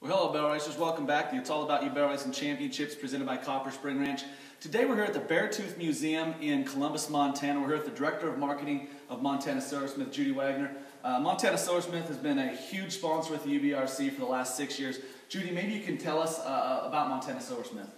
Well, hello, Barrel Racers. Welcome back. It's all about you Barrel Racing Championships presented by Copper Spring Ranch. Today we're here at the Beartooth Museum in Columbus, Montana. We're here with the Director of Marketing of Montana Silversmiths, Judy Wagner. Montana Silversmith has been a huge sponsor with the UBRC for the last 6 years. Judy, maybe you can tell us about Montana Silversmith.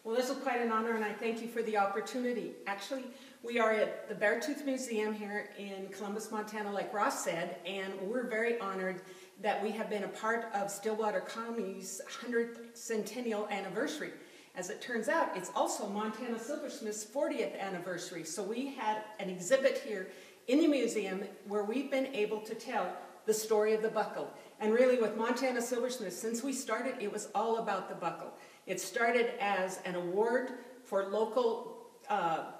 Well, this is quite an honor, and I thank you for the opportunity. Actually, we are at the Beartooth Museum here in Columbus, Montana, like Ross said, and we're very honored that we have been a part of Stillwater County's 100th centennial anniversary. As it turns out, it's also Montana Silversmith's 40th anniversary. So we had an exhibit here in the museum where we've been able to tell the story of the buckle. And really with Montana Silversmith, since we started, it was all about the buckle. It started as an award for local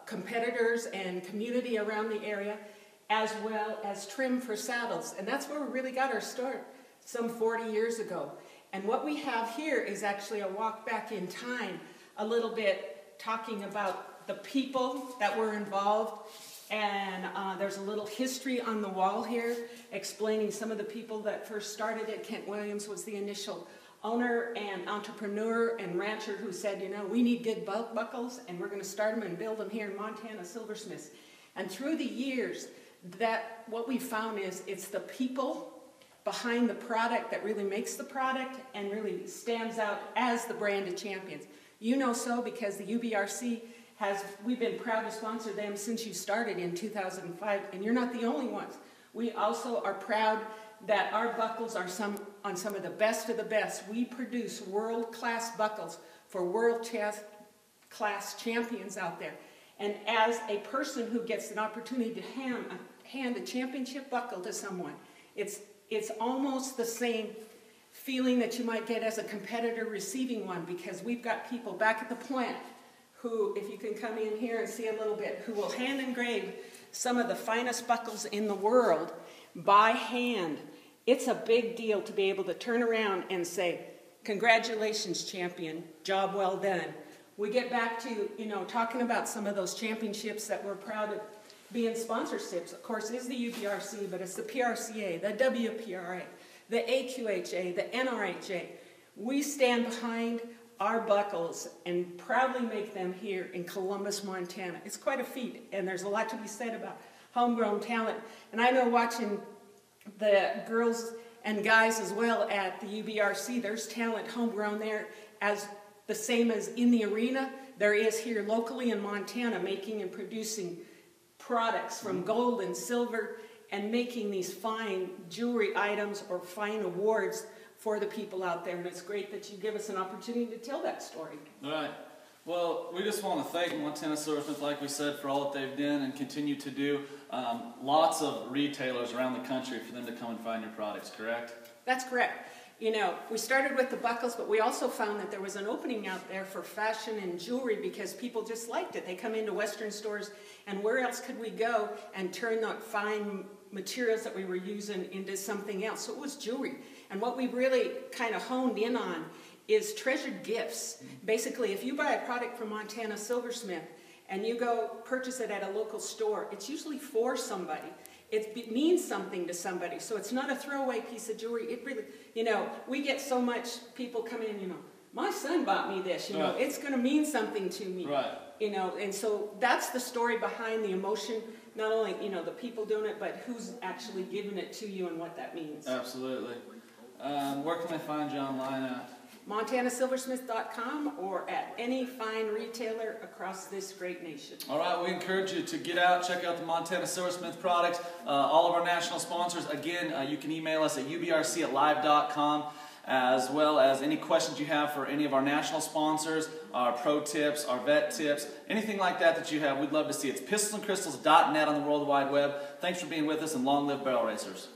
competitors and community around the area, as well as trim for saddles. And that's where we really got our start some 40 years ago. And what we have here is actually a walk back in time, a little bit talking about the people that were involved. And there's a little history on the wall here explaining some of the people that first started it. Kent Williams was the initial owner and entrepreneur and rancher who said, you know, we need good buckles and we're going to start them and build them here in Montana Silversmiths. And through the years, that what we found is it's the people behind the product that really makes the product and really stands out as the brand of champions. You know so because the UBRC we've been proud to sponsor them since you started in 2005, and you're not the only ones. We also are proud that our buckles are on some of the best. We produce world-class buckles for world-class champions out there. And as a person who gets an opportunity to hand a championship buckle to someone, it's almost the same feeling that you might get as a competitor receiving one, because we've got people back at the plant who, if you can come in here and see a little bit, who will hand engrave some of the finest buckles in the world by hand. It's a big deal to be able to turn around and say, congratulations, champion, job well done. We get back to, you know, talking about some of those championships that we're proud of being sponsorships. Of course, it's the UBRC, but it's the PRCA, the WPRA, the AQHA, the NRHA. We stand behind our buckles and proudly make them here in Columbus, Montana. It's quite a feat, and there's a lot to be said about homegrown talent. And I know watching the girls and guys as well at the UBRC, there's talent homegrown there as the same as in the arena. There is here locally in Montana making and producing products from gold and silver and making these fine jewelry items or fine awards for the people out there. And it's great that you give us an opportunity to tell that story. All right. Well, we just want to thank Montana Silversmith, like we said, for all that they've done and continue to do. Lots of retailers around the country for them to come and find your products, correct? That's correct. You know, we started with the buckles, but we also found that there was an opening out there for fashion and jewelry because people just liked it. They come into Western stores, and where else could we go and turn that fine materials that we were using into something else? So it was jewelry. And what we really kind of honed in on is treasured gifts. Basically, if you buy a product from Montana Silversmith and you go purchase it at a local store, it's usually for somebody. It means something to somebody. So it's not a throwaway piece of jewelry. It really, you know, we get so much people come in, you know, my son bought me this, you know, it's going to mean something to me. Right. You know, and so that's the story behind the emotion, not only, you know, the people doing it, but who's actually giving it to you and what that means. Absolutely. Where can I find you online at? MontanaSilversmith.com or at any fine retailer across this great nation. All right, we encourage you to get out, check out the Montana Silversmith products, all of our national sponsors. Again, you can email us at ubrc@live.com, as well as any questions you have for any of our national sponsors, our pro tips, our vet tips, anything like that you have, we'd love to see it. It's pistolsandcrystals.net on the World Wide Web. Thanks for being with us, and long live Barrel Racers.